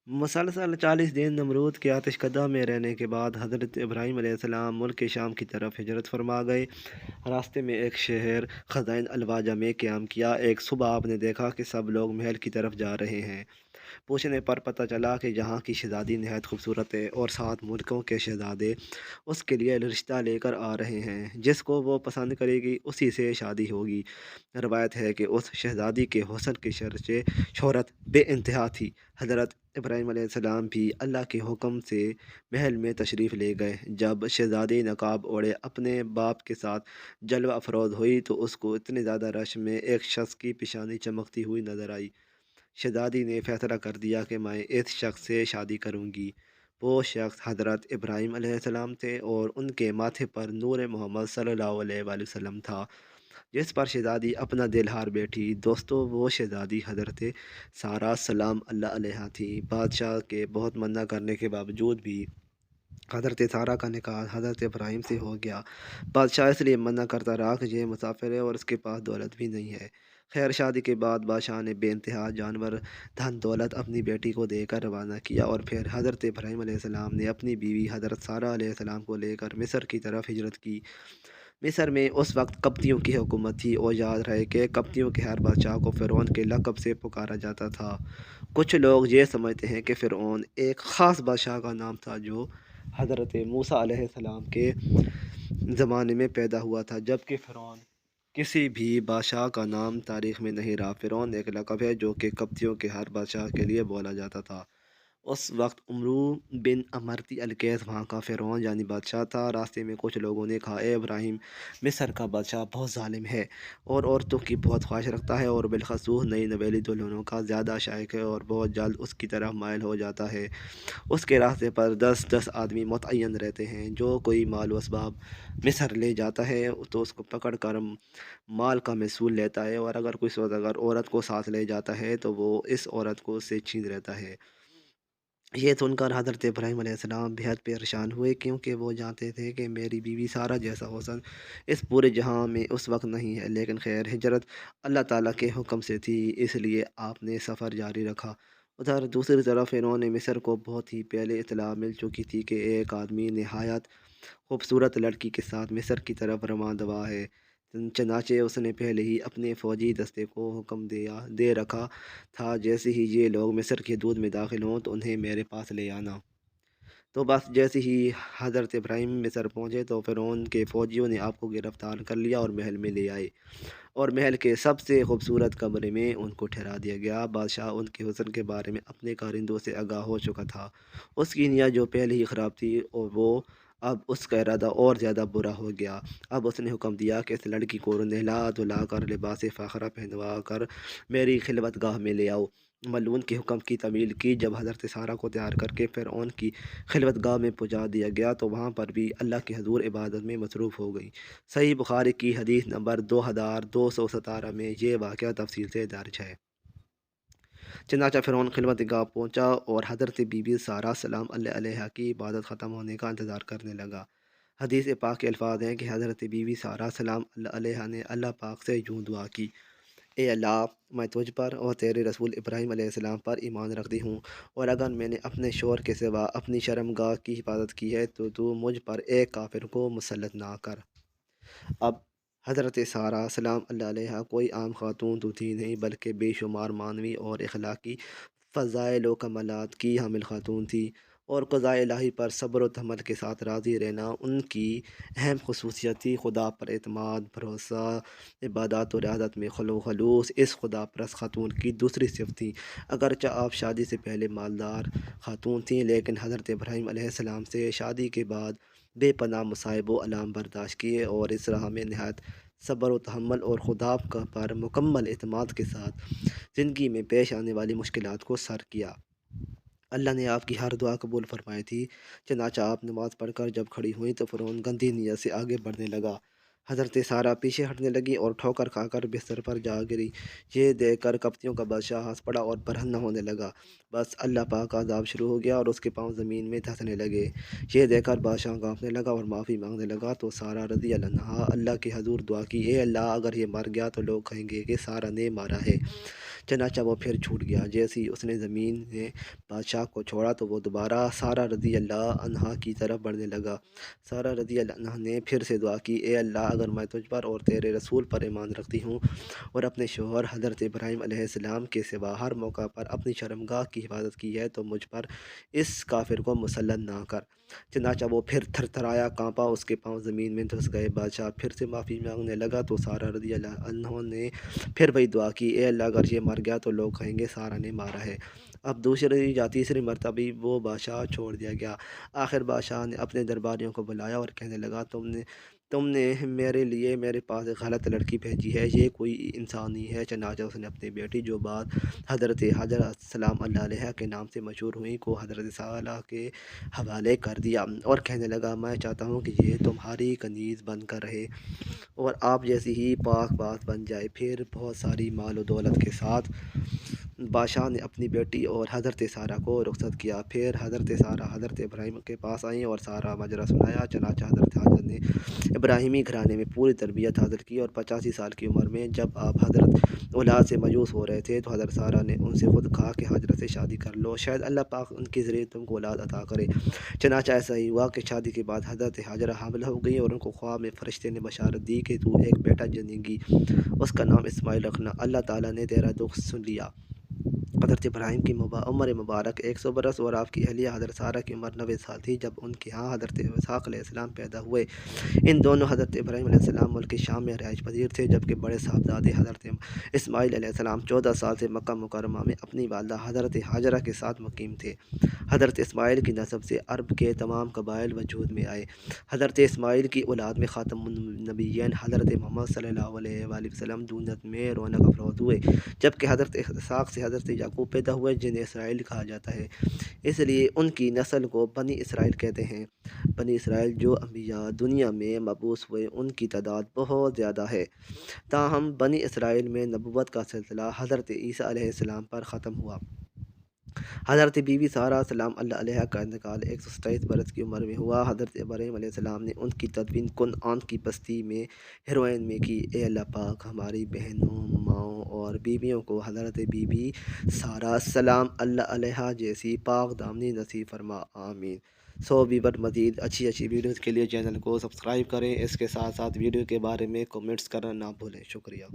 مسلسل 40 दिन नमरूद के आतिशकदा में रहने के बाद हज़रत इब्राहीम अलैहिस्सलाम मुल्क शाम की तरफ हिजरत फरमा गए। रास्ते में एक शहर खज़ाइन अलवाजा में क़याम किया। एक सुबह आपने देखा कि सब लोग महल की तरफ जा रहे हैं। पूछने पर पता चला कि यहाँ की शहज़ादी नहायत खूबसूरत है और 7 मुल्कों के शहज़ादे उसके लिए रिश्ता लेकर आ रहे हैं। जिसको वो पसंद करेगी उसी से शादी होगी। रवायत है कि उस शहज़ादी के हुस्न की शोहरत बेइंतहा थी। हज़रत इब्राहीम अलैहिस्सलाम भी अल्लाह के हुक्म से महल में तशरीफ़ ले गए। जब शहज़ादी नकाब ओढ़े अपने बाप के साथ जलवा अफरोज़ हुई तो उसको इतने ज़्यादा रश में एक शख्स की पेशानी चमकती हुई नज़र आई। शहज़ादी ने फ़ैसला कर दिया कि मैं इस शख्स से शादी करूँगी। वो शख्स हज़रत इब्राहीम अलैहिस्सलाम थे और उनके माथे पर नूर मोहम्मद सल्लल्लाहु अलैहि वसल्लम था, जिस पर शहज़ादी अपना दिल हार बैठी। दोस्तों, वो शहज़ादी हज़रत सारा सलाम अल्लाह अलैहा थी। बादशाह के बहुत मना करने के बावजूद भी हज़रत सारा का निकाह हज़रत इब्राहीम से हो गया। बादशाह इसलिए मना करता रहा कि ये मुसाफिर है और उसके पास दौलत भी नहीं है। खैर, शादी के बाद बादशाह ने बेइंतहा जानवर धन दौलत अपनी बेटी को देकर रवाना किया और फिर हज़रत इब्राहीम अलैहिस्सलाम ने अपनी बीवी हज़रत सारा अलैहिस्सलाम को लेकर मिस्र की तरफ हिजरत की। मिस्र में उस वक्त कप्तियों की हुकूमत थी और याद रहे कि कप्तियों के हर बादशाह को फ़िरौन के लक़ब से पुकारा जाता था। कुछ लोग ये समझते हैं कि फ़िरौन एक ख़ास बादशाह का नाम था जो हज़रत मूसा अलैहिस्सलाम के ज़माने में पैदा हुआ था, जबकि फ़िरौन किसी भी बादशाह का नाम तारीख़ में नहीं रहा। फ़िरौन एक लक़ब है जो कि कप्तियों के हर बादशाह के लिए बोला जाता था। उस वक़्त उमरू बिन अमरती अलकैस वहाँ का फ़िरौन यानी बादशाह था। रास्ते में कुछ लोगों ने कहा, ए इब्राहीम, मिस्र का बादशाह बहुत ज़ालिम है और औरतों की बहुत ख्वाहिश रखता है और बिलख़सूस नई नवेली दुल्हनों का ज़्यादा शाइक़ है और बहुत जल्द उसकी तरफ माइल हो जाता है। उसके रास्ते पर 10-10 आदमी मुतय्यन रहते हैं। जो कोई माल व असबाब मिस्र ले जाता है तो उसको पकड़ कर माल का महसूल लेता है, और अगर कोई सौदागर औरत को साथ ले जाता है तो वो इस औरत को उससे छीन रहता है। ये सुनकर हज़रत इब्राहीम अलैहिस्सलाम बेहद परेशान हुए, क्योंकि वो जानते थे कि मेरी बीवी सारा जैसा हुस्न इस पूरे जहाँ में उस वक्त नहीं है। लेकिन खैर, हिजरत अल्लाह ताला के हुक्म से थी, इसलिए आपने सफ़र जारी रखा। उधर दूसरी तरफ इन्होंने मिस्र को बहुत ही पहले इत्तला मिल चुकी थी कि एक आदमी नहायत खूबसूरत लड़की के साथ मिस्र की तरफ रवाना है। चनाचे उसने पहले ही अपने फ़ौजी दस्ते को हुक्म दे रखा था, जैसे ही ये लोग मिस्र की हदूद में दाखिल हों तो उन्हें मेरे पास ले आना। तो बस जैसे ही हज़रत इब्राहीम मिस्र पहुँचे तो फ़िरौन के फ़ौजियों ने आपको गिरफ़्तार कर लिया और महल में ले आए, और महल के सबसे खूबसूरत कमरे में उनको ठहरा दिया गया। बादशाह उनके हुस्न के बारे में अपने कारिंदों से आगाह हो चुका था। उसकी नियत जो पहले ही ख़राब थी, और वो अब उसका इरादा और ज़्यादा बुरा हो गया। अब उसने हुक्म दिया कि इस लड़की को नहला-धुला कर लिबास फ़ाख़रा पहनवा कर मेरी खिलवतगाह में ले आओ। मलून के हुक्म की तामील की। जब हज़रत सारा को तैयार करके फ़िरऔन की खिलवतगाह में पहुँचा दिया गया तो वहाँ पर भी अल्लाह के हज़ूर इबादत में मसरूफ़ हो गई। सही बुखारी की हदीस नंबर 2217 में ये वाक़या तफ़सील से दर्ज है। चनाचा फ़िरौन खिलवतगाह पहुँचा और हज़रत बीबी सारा सलाम अल्लाह अलैहा की इबादत ख़त्म होने का इंतज़ार करने लगा। हदीस पाक के अल्फ़ाज़ हैं कि हज़रत बीबी सारा सलाम अल्लाह अलैहा ने अल्लाह पाक से यूँ दुआ की, ए अल्लाह, मैं तुझ पर और तेरे रसूल इब्राहीम अलैहिस्सलाम पर ईमान रखती हूँ, और अगर मैंने अपने शौहर के सिवा अपनी शर्मगाह की हिफाज़त की है तो तू मुझ पर एक काफ़िर को मुसल्लत ना कर। अब हज़रत सारा सलाम अल्लाह अलैहा कोई आम खातून तो थी नहीं, बल्कि बेशुमार मानवी और अखलाकी फ़ज़ाइल व कमालात की हामिल खातून थी, और क़ज़ाए इलाही पर सब्र व तहम्मुल के साथ राज़ी रहना उनकी अहम ख़ुसूसियत थी। खुदा पर एतमाद, भरोसा, इबादत और रियाज़त में खलूस इस खुदा परस्त खातून की दूसरी सिफ़त थी। अगरचे आप शादी से पहले मालदार खातून थीं, लेकिन हज़रत इब्राहीम अलैहिस्सलाम से शादी के बाद बेपनाह मसाइब व आलाम बर्दाश्त किए और इस राह में नहायत सब्र व तहम्मुल और खुदा पर मुकम्मल एतमाद के साथ ज़िंदगी में पेश आने वाली मुश्किलात को सर किया। अल्लाह ने आपकी हर दुआ कबूल फरमाई थी। चनाचा आप नमाज़ पढ़कर जब खड़ी हुई तो फ़िरौन गंदी नीयत से आगे बढ़ने लगा। हज़रत सारा पीछे हटने लगी और ठोकर खाकर बिस्तर पर जा गिरी। ये देखकर कप्तियों का बादशाह हँस पड़ा और बरहन्ना होने लगा। बस अल्लाह पाक का अज़ाब शुरू हो गया और उसके पाँव ज़मीन में धँसने लगे। ये देखकर बादशाह काँपने लगा और माफ़ी माँगने लगा तो सारा रज़ी अल्लाह अन्हा अल्लाह के हज़ूर दुआ की, ए अल्लाह, अगर ये मर गया तो लोग कहेंगे कि सारा ने मारा है। चनाचा वो फिर छूट गया। जैसे ही उसने ज़मीन ने बादशाह को छोड़ा तो वो दोबारा सारा रज़ी अल्लाह अन्हा की तरफ बढ़ने लगा। सारा रज़ी अल्लाह अन्हा ने फिर से दुआ की, ए अल्लाह, अगर मैं तुझ पर और तेरे रसूल पर ईमान रखती हूँ और अपने शौहर हज़रत इब्राहीम अलैहिस्सलाम के सिवा हर मौका पर अपनी शर्मगाह की हिफाजत की है, तो मुझ पर इस काफिर को मुसल्लत ना कर। चनाचा वो फिर थरथराया, कांपा, उसके पाँव ज़मीन में धंस गए। बादशाह फिर से माफ़ी मांगने लगा तो सारा रज़ी अल्लाह अन्हा ने फिर वही दुआ की, ए अल्लाह, अगर ये मर गया तो लोग कहेंगे सारा ने मारा है। अब दूसरी या तीसरी मरतबा भी वो बादशाह छोड़ दिया गया। आखिर बादशाह ने अपने दरबारियों को बुलाया और कहने लगा, तुमने तुमने मेरे लिए मेरे पास एक गलत लड़की भेजी है, ये कोई इंसान नहीं है। चनाचा उसने अपनी बेटी, जो बात हज़रत हाजरा सलाम अल्लाह अलैहा के नाम से मशहूर हुई, को हज़रत साला के हवाले कर दिया और कहने लगा, मैं चाहता हूँ कि ये तुम्हारी कनीज़ बनकर रहे और आप जैसी ही पाक बात बन जाए। फिर बहुत सारी माल और दौलत के साथ बादशाह ने अपनी बेटी और हज़रत सारा को रुखसत किया। फिर हज़रत सारा हज़रत इब्राहीम के पास आई और सारा माजरा सुनाया। चनाचा हज़रत हाजर ने इब्राहिमी घराने में पूरी तरबियत हासिल की और 85 साल की उम्र में जब आप हज़रत औलाद से मायूस हो रहे थे तो हज़रत सारा ने उनसे ख़ुद कहा कि हाजरा से शादी कर लो, शायद अल्लाह पाक उनके ज़रिए तुमको औलाद अता करे। चनाचा ऐसा ही हुआ कि शादी के बाद हज़रत हाजरा हामिल हो गई और उनको ख्वाब में फ़रिश्ते ने बशारत दी कि तू एक बेटा जनेगी, उसका नाम इस्माइल रखना, अल्लाह ताला ने तेरा दुख सुन लिया। हज़रत इब्राहीम की उम्र मुबारक 100 बरस और आपकी अहलिया हज़रत सारा की उम्र 90 साल थी जब उनके यहाँ हज़रत इसहाक़ अलैहिस्सलाम पैदा हुए। इन दोनों हज़रत इब्राहीम अलैहिस्सलाम मुल्क शाम में रिहाइश पज़ीर थे, जबकि बड़े साहबजादे हज़रत इस्माइल अलैहिस्सलाम 14 साल से मक्का मुकर्रमा में अपनी वालिदा हज़रत हाजरा के साथ मुकीम थे। हज़रत इस्माइल की नस्ब से अरब के तमाम कबाइल वजूद में आए। हज़रत इस्माइल की औलाद में ख़ातमुन नबिय्यीन हज़रत मोहम्मद सल्लल्लाहु अलैहि वसल्लम दुनिया में रौनक अफरोज़ हुए, जबकि हज़रत इसहाक़ से हज़रत याकूब पैदा हुए, जिन्हें इसराइल कहा जाता है, इसलिए उनकी नस्ल को बनी इसराइल कहते हैं। बनी इसराइल जो अंबिया दुनिया में मबूस हुए उनकी तादाद बहुत ज़्यादा है, ताहम बनी इसराइल में नबुव्वत का सिलसिला हज़रत ईसा अलैहिस्सलाम पर ख़त्म हुआ। हज़रत बीबी सारा सलाम अल्लाह अलैहा का इंतकाल 127 बरस की उम्र में हुआ। हज़रत इब्राहीम अलैहिस्सलाम ने उनकी तदफीन कुनआन की बस्ती में हेरोइन में की। ए अल्लाह पाक, हमारी बहनों, माँओं और बीवियों को हज़रत बीबी सारा सलाम अल्लाह अलैहा जैसी पाक दामनी नसीब फरमा, आमीन। सो वीवर, मज़ीद अच्छी अच्छी वीडियोज़ के लिए चैनल को सब्सक्राइब करें। इसके साथ साथ वीडियो के बारे में कमेंट्स करना ना भूलें। शुक्रिया।